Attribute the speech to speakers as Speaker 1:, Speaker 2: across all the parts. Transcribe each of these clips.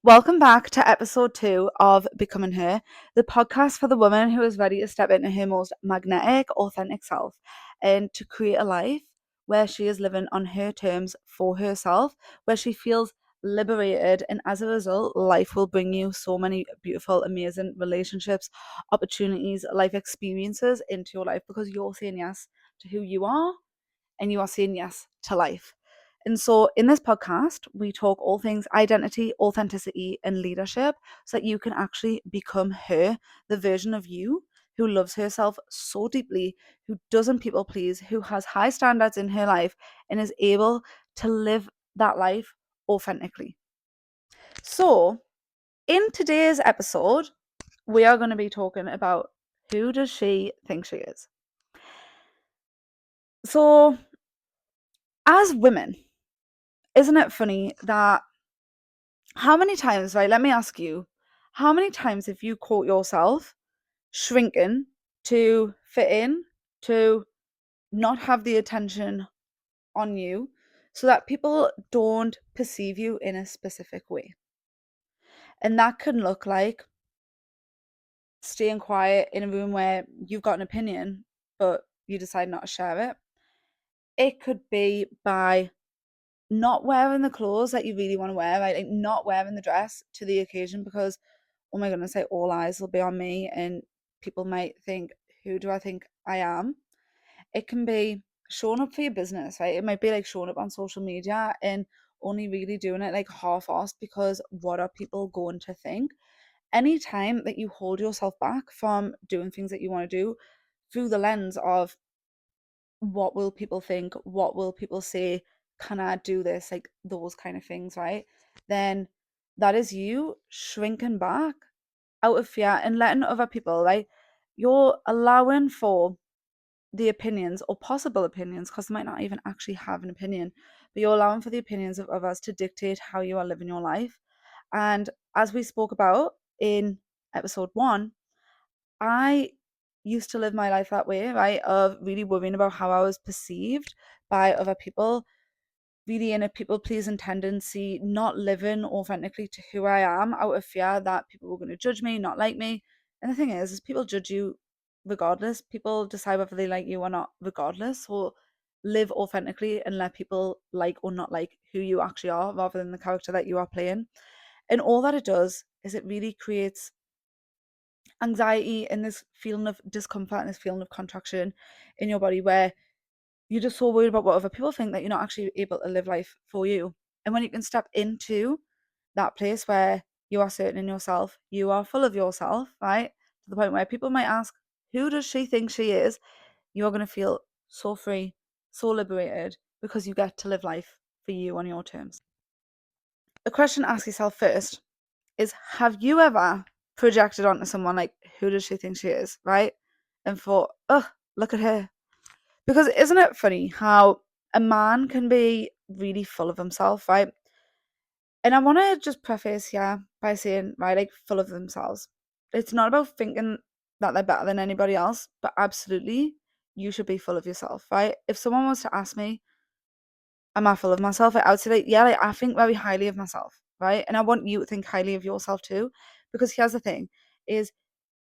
Speaker 1: Welcome back to episode 2 of Becoming Her, the podcast for the woman who is ready to step into her most magnetic, authentic self and to create a life where she is living on her terms for herself, where she feels liberated. And as a result, life will bring you so many beautiful, amazing relationships, opportunities, life experiences into your life because you're saying yes to who you are and you are saying yes to life. And so, in this podcast, we talk all things identity, authenticity, and leadership so that you can actually become her, the version of you who loves herself so deeply, who doesn't people please, who has high standards in her life, and is able to live that life authentically. So, in today's episode, we are going to be talking about who does she think she is. So, as women, isn't it funny that how many times, right? Let me ask you, how many times have you caught yourself shrinking to fit in, to not have the attention on you so that people don't perceive you in a specific way? And that can look like staying quiet in a room where you've got an opinion, but you decide not to share it. It could be by not wearing the clothes that you really want to wear, right? Like not wearing the dress to the occasion because, oh my goodness, like all eyes will be on me and people might think, who do I think I am? It can be showing up for your business, right? It might be like showing up on social media and only really doing it like half-assed because what are people going to think? Anytime that you hold yourself back from doing things that you want to do through the lens of what will people think, what will people say, can I do this, like those kind of things, right? Then that is you shrinking back out of fear and letting other people, right? You're allowing for the opinions or possible opinions, because they might not even actually have an opinion, but you're allowing for the opinions of others to dictate how you are living your life. And as we spoke about in episode 1, I used to live my life that way, right? Of really worrying about how I was perceived by other people, really in a people pleasing tendency, not living authentically to who I am out of fear that people were going to judge me, not like me. And the thing is people judge you regardless. People decide whether they like you or not regardless. So live authentically and let people like or not like who you actually are rather than the character that you are playing. And all that it does is it really creates anxiety and this feeling of discomfort and this feeling of contraction in your body where you're just so worried about what other people think that you're not actually able to live life for you. And when you can step into that place where you are certain in yourself, you are full of yourself, right? To the point where people might ask, who does she think she is? You're going to feel so free, so liberated because you get to live life for you on your terms. The question to ask yourself first is, have you ever projected onto someone like, who does she think she is, right? And thought, oh, look at her. Because isn't it funny how a man can be really full of himself, right? And I want to just preface here by saying, right, like full of themselves. It's not about thinking that they're better than anybody else, but absolutely, you should be full of yourself, right? If someone was to ask me, am I full of myself? I would say, like, yeah, like, I think very highly of myself, right? And I want you to think highly of yourself too. Because here's the thing, is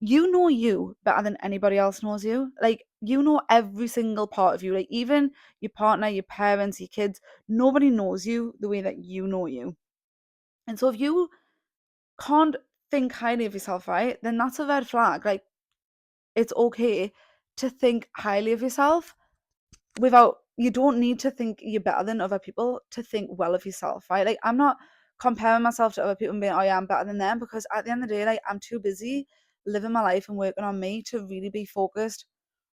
Speaker 1: you know you better than anybody else knows you. Like, you know every single part of you. Like, even your partner, your parents, your kids, nobody knows you the way that you know you. And so if you can't think highly of yourself, right, then that's a red flag. Like, it's okay to think highly of yourself without, you don't need to think you're better than other people to think well of yourself, right? Like, I'm not comparing myself to other people and being, oh yeah, I'm better than them, because at the end of the day, like, I'm too busy living my life and working on me to really be focused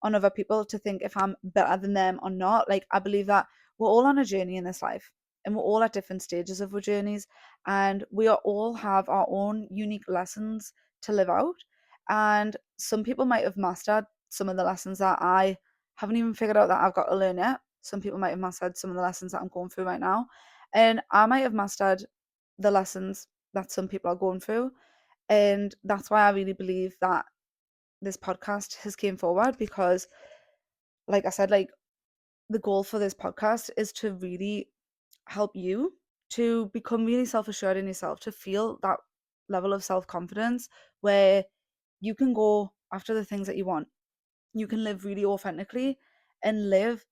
Speaker 1: on other people to think if I'm better than them or not. Like, I believe that we're all on a journey in this life and we're all at different stages of our journeys, and we are all have our own unique lessons to live out. And some people might have mastered some of the lessons that I haven't even figured out that I've got to learn yet. Some people might have mastered some of the lessons that I'm going through right now, and I might have mastered the lessons that some people are going through. And that's why I really believe that this podcast has came forward, because like I said, like, the goal for this podcast is to really help you to become really self-assured in yourself, to feel that level of self-confidence where you can go after the things that you want. You can live really authentically and live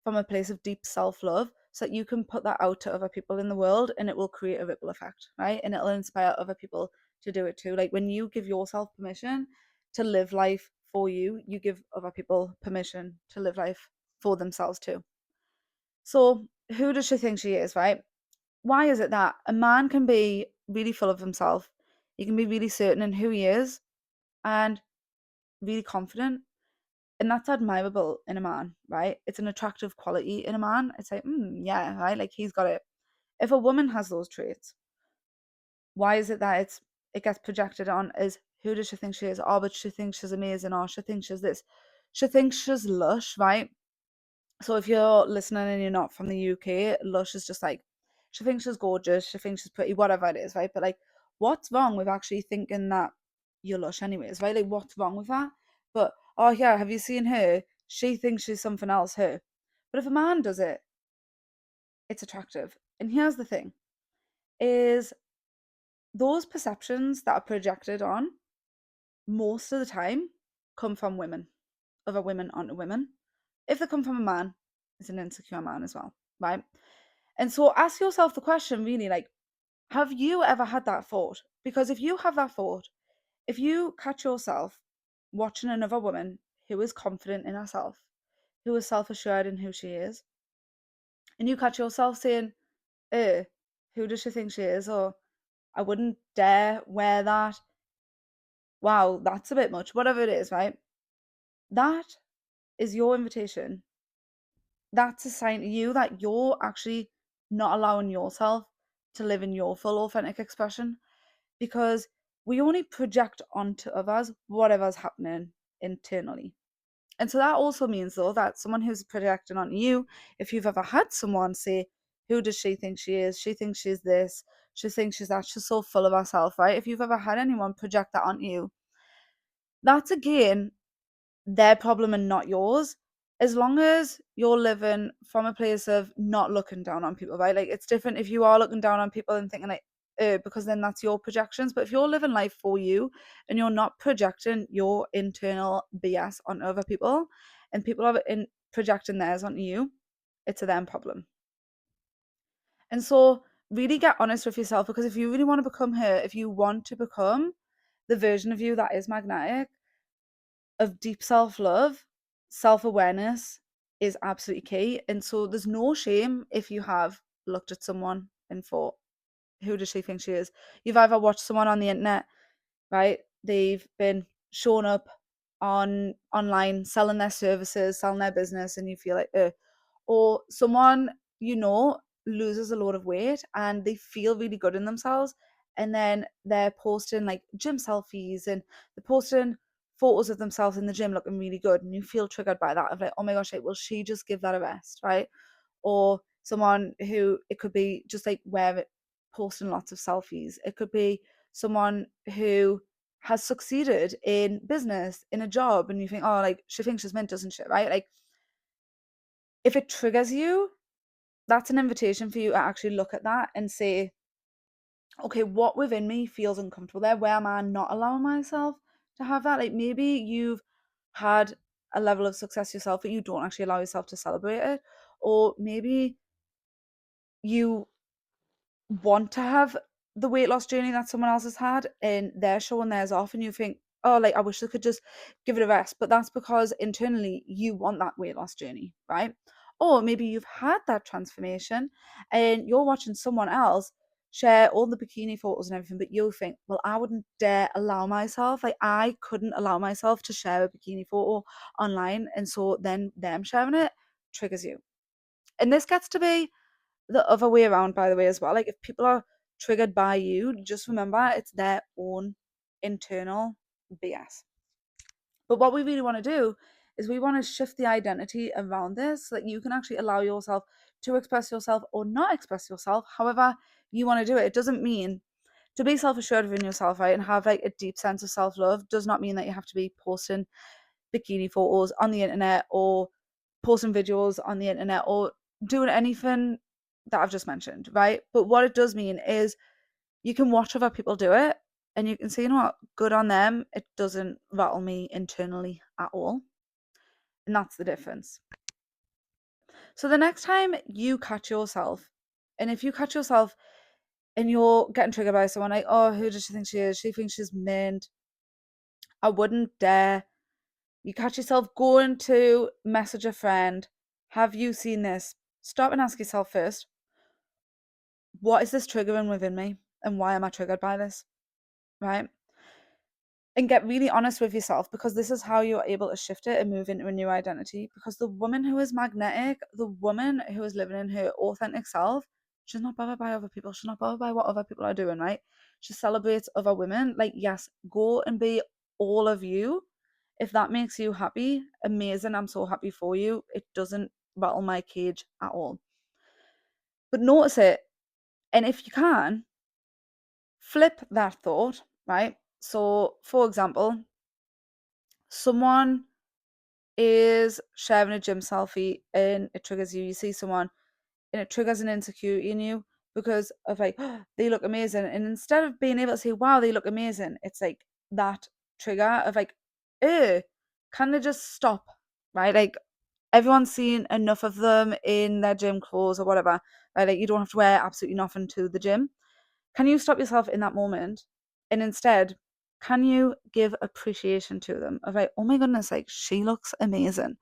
Speaker 1: from a place of deep self-love so that you can put that out to other people in the world, and it will create a ripple effect, right? And it'll inspire other people to do it too. Like when you give yourself permission to live life for you, you give other people permission to live life for themselves too. So who does she think she is, right? Why is it that a man can be really full of himself, he can be really certain in who he is and really confident, and that's admirable in a man, right? It's an attractive quality in a man. It's like, yeah, right, like he's got it. If a woman has those traits, why is it that it gets projected on as who does she think she is? Oh, but she thinks she's amazing, or she thinks she's this, she thinks she's lush, right? So if you're listening and you're not from the UK, lush is just like, she thinks she's gorgeous, she thinks she's pretty, whatever it is, right? But like, what's wrong with actually thinking that you're lush anyways, right? Like, what's wrong with that? But, oh yeah, have you seen her? She thinks she's something else, her. But if a man does it, it's attractive. And here's the thing, is those perceptions that are projected on, most of the time, come from women, other women onto women. If they come from a man, it's an insecure man as well, right? And so ask yourself the question really, like, have you ever had that thought? Because if you have that thought, if you catch yourself watching another woman who is confident in herself, who is self assured in who she is, and you catch yourself saying, who does she think she is? Or I wouldn't dare wear that. Wow, that's a bit much. Whatever it is, right? That is your invitation. That's a sign to you that you're actually not allowing yourself to live in your full authentic expression, because we only project onto others whatever's happening internally. And so that also means, though, that someone who's projecting onto you, if you've ever had someone say, who does she think she is? She thinks she's this, she thinks she's that, she's so full of herself, right? If you've ever had anyone project that onto you, that's again their problem and not yours. As long as you're living from a place of not looking down on people, right? Like it's different if you are looking down on people and thinking like, because then that's your projections. But if you're living life for you and you're not projecting your internal BS on other people, and people are projecting theirs onto you, it's a them problem. And so really get honest with yourself, because if you really want to become her, if you want to become the version of you that is magnetic, of deep self-love, self-awareness is absolutely key. And so there's no shame if you have looked at someone and thought, who does she think she is? You've either watched someone on the internet, right? They've been shown up on online selling their services, selling their business, and you feel like, or someone you know loses a lot of weight and they feel really good in themselves, and then they're posting like gym selfies and they're posting photos of themselves in the gym looking really good, and you feel triggered by that of like, oh my gosh, like, will she just give that a rest, right? Or someone who, it could be just like posting lots of selfies, it could be someone who has succeeded in business, in a job, and you think, oh, like she thinks she's mint, doesn't she, right? Like if it triggers you, that's an invitation for you to actually look at that and say, okay, what within me feels uncomfortable there? Where am I not allowing myself to have that? Like maybe you've had a level of success yourself, but you don't actually allow yourself to celebrate it. Or maybe you want to have the weight loss journey that someone else has had and they're showing theirs off, and you think, oh, like I wish I could just give it a rest. But that's because internally you want that weight loss journey, right? Or maybe you've had that transformation and you're watching someone else share all the bikini photos and everything, but you think, well, I wouldn't dare allow myself, like I couldn't allow myself to share a bikini photo online. And so then them sharing it triggers you. And this gets to be the other way around, by the way, as well. Like if people are triggered by you, just remember it's their own internal BS. But what we really want to do is we want to shift the identity around this so that you can actually allow yourself to express yourself or not express yourself however you want to do it. It doesn't mean to be self-assured within yourself, right, and have like a deep sense of self-love does not mean that you have to be posting bikini photos on the internet or posting videos on the internet or doing anything that I've just mentioned, right? But what it does mean is you can watch other people do it and you can say, you know what, good on them. It doesn't rattle me internally at all. And that's the difference. So the next time you catch yourself, and if you catch yourself and you're getting triggered by someone like, oh, who does she think she is? She thinks she's mint. I wouldn't dare. You catch yourself going to message a friend. Have you seen this? Stop and ask yourself first, what is this triggering within me? And why am I triggered by this? Right? And get really honest with yourself, because this is how you're able to shift it and move into a new identity. Because the woman who is magnetic, the woman who is living in her authentic self, she's not bothered by other people. She's not bothered by what other people are doing, right? She celebrates other women. Like, yes, go and be all of you. If that makes you happy, amazing. I'm so happy for you. It doesn't rattle my cage at all. But notice it. And if you can, flip that thought, right? So, for example, someone is sharing a gym selfie and it triggers you. You see someone and it triggers an insecurity in you because of like, oh, they look amazing. And instead of being able to say, wow, they look amazing, it's like that trigger of like, can they just stop? Right? Like, everyone's seen enough of them in their gym clothes or whatever. Right? Like, you don't have to wear absolutely nothing to the gym. Can you stop yourself in that moment and instead, can you give appreciation to them of like, oh my goodness, like she looks amazing?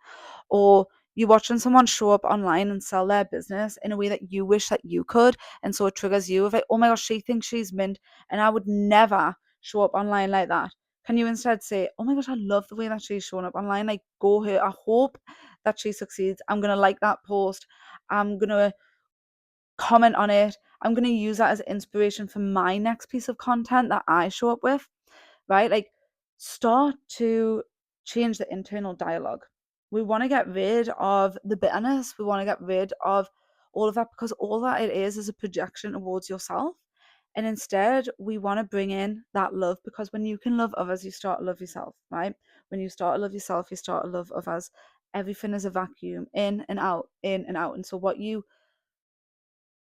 Speaker 1: Or you watching someone show up online and sell their business in a way that you wish that you could, and so it triggers you of like, oh my gosh, she thinks she's mint and I would never show up online like that. Can you instead say, oh my gosh, I love the way that she's showing up online, like go her, I hope that she succeeds, I'm gonna like that post, I'm gonna comment on it, I'm gonna use that as inspiration for my next piece of content that I show up with, right? Like, start to change the internal dialogue. We want to get rid of the bitterness. We want to get rid of all of that, because all that it is a projection towards yourself. And instead, we want to bring in that love, because when you can love others, you start to love yourself, right? When you start to love yourself, you start to love others. Everything is a vacuum, in and out, in and out. And so, what you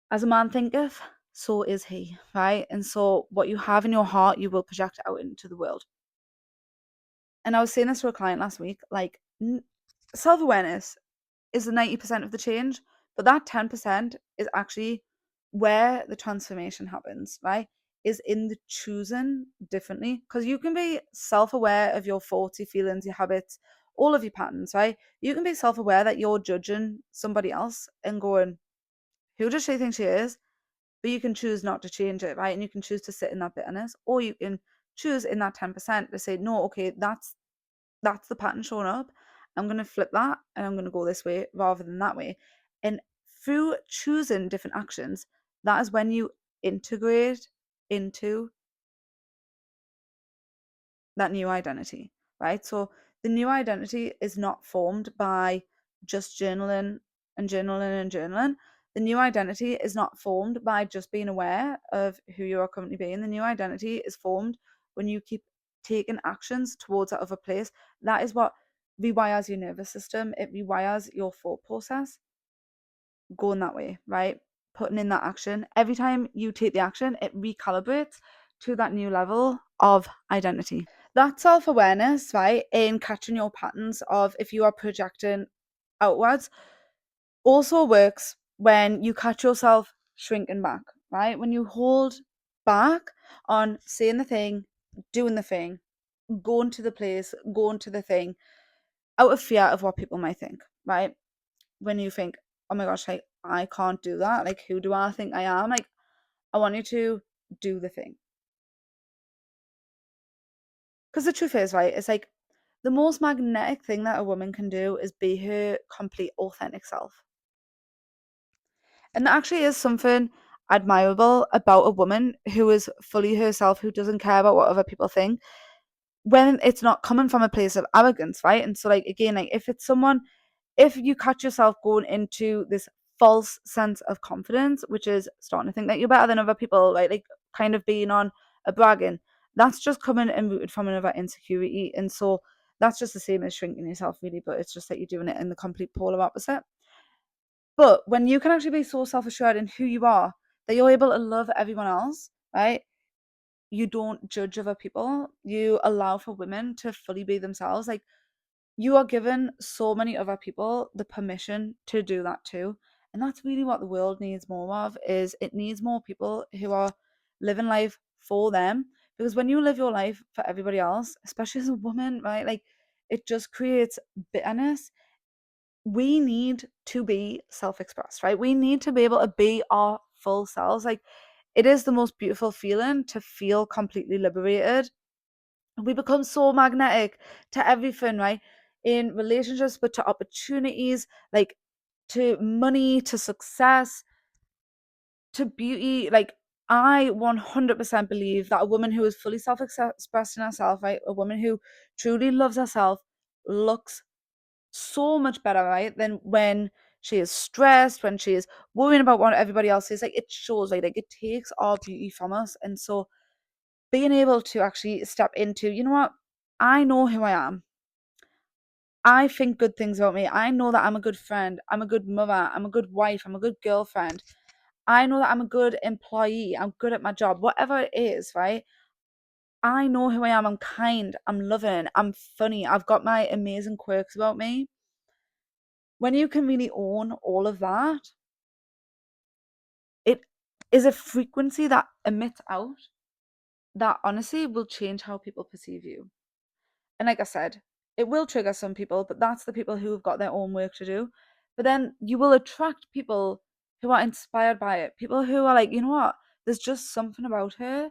Speaker 1: as a man thinketh, so is he, right? And so, what you have in your heart, you will project out into the world. And I was saying this to a client last week, like, self-awareness is the 90% of the change, but that 10% is actually where the transformation happens, right? Is in the choosing differently. Because you can be self-aware of your thoughts, your feelings, your habits, all of your patterns, right? You can be self-aware that you're judging somebody else and going, who does she think she is? But you can choose not to change it, right? And you can choose to sit in that bitterness, or you can choose in that 10% to say, no, okay, that's the pattern showing up. I'm going to flip that and I'm going to go this way rather than that way. And through choosing different actions, that is when you integrate into that new identity, right? So the new identity is not formed by just journaling and journaling and journaling. The new identity is not formed by just being aware of who you are currently being. The new identity is formed when you keep taking actions towards that other place. That is what rewires your nervous system. It rewires your thought process going that way, right? Putting in that action. Every time you take the action, it recalibrates to that new level of identity. That self-awareness, right, in catching your patterns of if you are projecting outwards, also works when you catch yourself shrinking back, right? When you hold back on saying the thing, doing the thing, going to the place, going to the thing, out of fear of what people might think, right? When you think, oh my gosh, like, I can't do that. Like, who do I think I am? Like, I want you to do the thing. Because the truth is, right, it's like the most magnetic thing that a woman can do is be her complete authentic self. And that actually is something admirable about a woman who is fully herself, who doesn't care about what other people think, when it's not coming from a place of arrogance, right? And so, like, again, like, if you catch yourself going into this false sense of confidence, which is starting to think that you're better than other people, right? Like, kind of being on a bragging, that's just coming and rooted from another insecurity. And so that's just the same as shrinking yourself, really, but it's just that you're doing it in the complete polar opposite. But when you can actually be so self-assured in who you are, that you're able to love everyone else, right? You don't judge other people. You allow for women to fully be themselves. Like, you are given so many other people the permission to do that too. And that's really what the world needs more of, is it needs more people who are living life for them. Because when you live your life for everybody else, especially as a woman, right, like, it just creates bitterness. We need to be self-expressed, right? We need to be able to be our full selves. Like, it is the most beautiful feeling to feel completely liberated. We become so magnetic to everything, right? In relationships, but to opportunities, like to money, to success, to beauty. Like, I 100% believe that a woman who is fully self-expressed in herself, right? A woman who truly loves herself looks so much better, right? Than when she is stressed, when she is worrying about what everybody else is. Like, it shows, right? Like, it takes our beauty from us. And so being able to actually step into, you know what? I know who I am. I think good things about me. I know that I'm a good friend. I'm a good mother. I'm a good wife. I'm a good girlfriend. I know that I'm a good employee. I'm good at my job. Whatever it is, right? I know who I am. I'm kind. I'm loving. I'm funny. I've got my amazing quirks about me. When you can really own all of that, it is a frequency that emits out that honestly will change how people perceive you. And like I said, it will trigger some people, but that's the people who have got their own work to do. But then you will attract people who are inspired by it. People who are like, you know what? There's just something about her.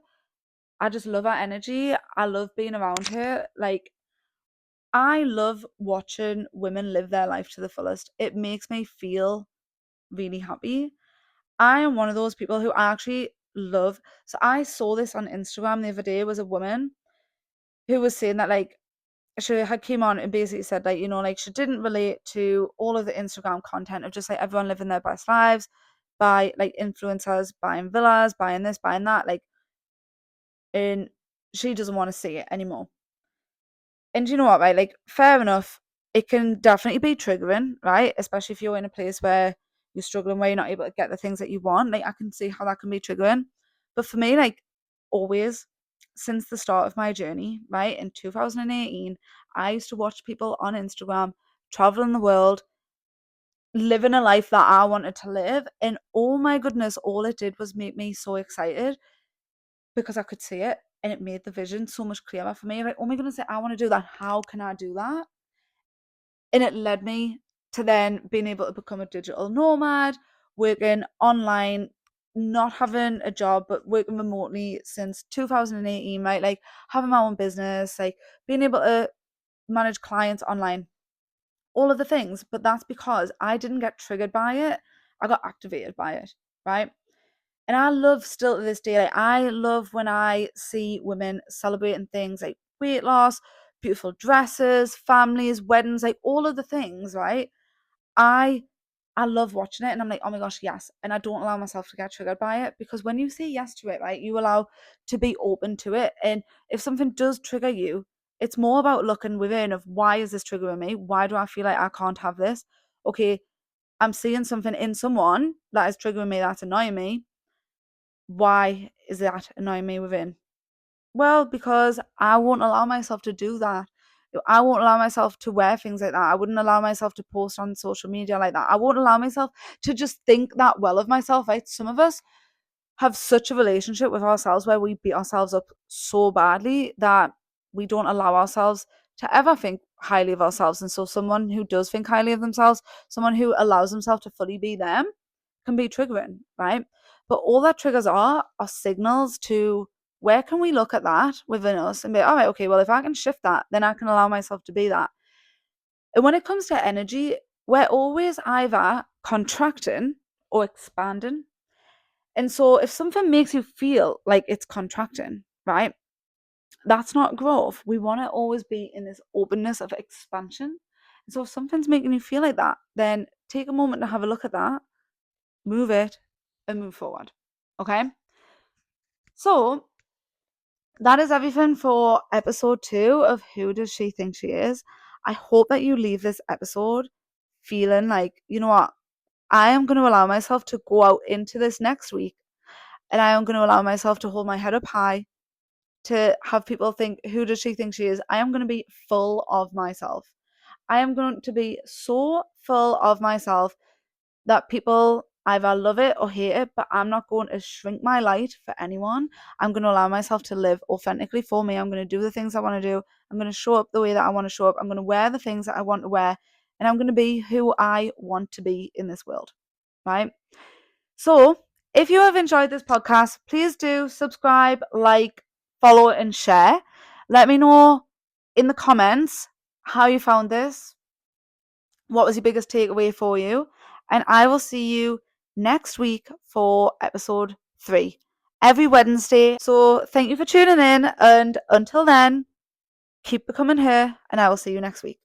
Speaker 1: I just love her energy. I love being around her. Like, I love watching women live their life to the fullest. It makes me feel really happy. I am one of those people who I actually love. So I saw this on Instagram the other day. Was a woman who was saying that, like, she had came on and basically said, like, you know, like, she didn't relate to all of the Instagram content of just like everyone living their best lives by like influencers buying villas, buying this, buying that, like, and she doesn't want to see it anymore. And you know what, right? Like, fair enough. It can definitely be triggering, right? Especially if you're in a place where you're struggling, where you're not able to get the things that you want. Like, I can see how that can be triggering. But for me, like, always, since the start of my journey, right, in 2018, I used to watch people on Instagram traveling the world, living a life that I wanted to live. And oh my goodness, all it did was make me so excited because I could see it, and it made the vision so much clearer for me. Like, oh my goodness, I want to do that. How can I do that? And it led me to then being able to become a digital nomad, working online, not having a job, but working remotely since 2018, right? Like, having my own business, like being able to manage clients online, all of the things. But that's because I didn't get triggered by it. I got activated by it, right? And I love still to this day, like, I love when I see women celebrating things like weight loss, beautiful dresses, families, weddings, like all of the things, right? I I love watching it, and I'm like, oh my gosh, yes. And I don't allow myself to get triggered by it, because when you say yes to it, right, you allow to be open to it. And if something does trigger you, it's more about looking within of, why is this triggering me? Why do I feel like I can't have this? Okay, I'm seeing something in someone that is triggering me, that's annoying me. Why is that annoying me within? Well, because I won't allow myself to do that. I won't allow myself to wear things like that. I wouldn't allow myself to post on social media like that. I won't allow myself to just think that well of myself, right? Some of us have such a relationship with ourselves where we beat ourselves up so badly that we don't allow ourselves to ever think highly of ourselves. And so someone who does think highly of themselves, someone who allows themselves to fully be them, can be triggering, right? But all that triggers are signals to, where can we look at that within us and be, all right, okay, well, if I can shift that, then I can allow myself to be that. And when it comes to energy, we're always either contracting or expanding. And so if something makes you feel like it's contracting, right, that's not growth. We want to always be in this openness of expansion. And so if something's making you feel like that, then take a moment to have a look at that, move it, and move forward. Okay? So that is everything for episode 2 of Who Does She Think She Is? I hope that you leave this episode feeling like, you know what? I am going to allow myself to go out into this next week, and I am going to allow myself to hold my head up high, to have people think, who does she think she is? I am going to be full of myself. I am going to be so full of myself that people either love it or hate it, but I'm not going to shrink my light for anyone. I'm going to allow myself to live authentically for me. I'm going to do the things I want to do. I'm going to show up the way that I want to show up. I'm going to wear the things that I want to wear, and I'm going to be who I want to be in this world, right? So, if you have enjoyed this podcast, please do subscribe, like, follow, and share. Let me know in the comments how you found this. What was your biggest takeaway for you? And I will see you next week for episode 3 every Wednesday. So, thank you for tuning in. And until then, keep becoming her, and I will see you next week.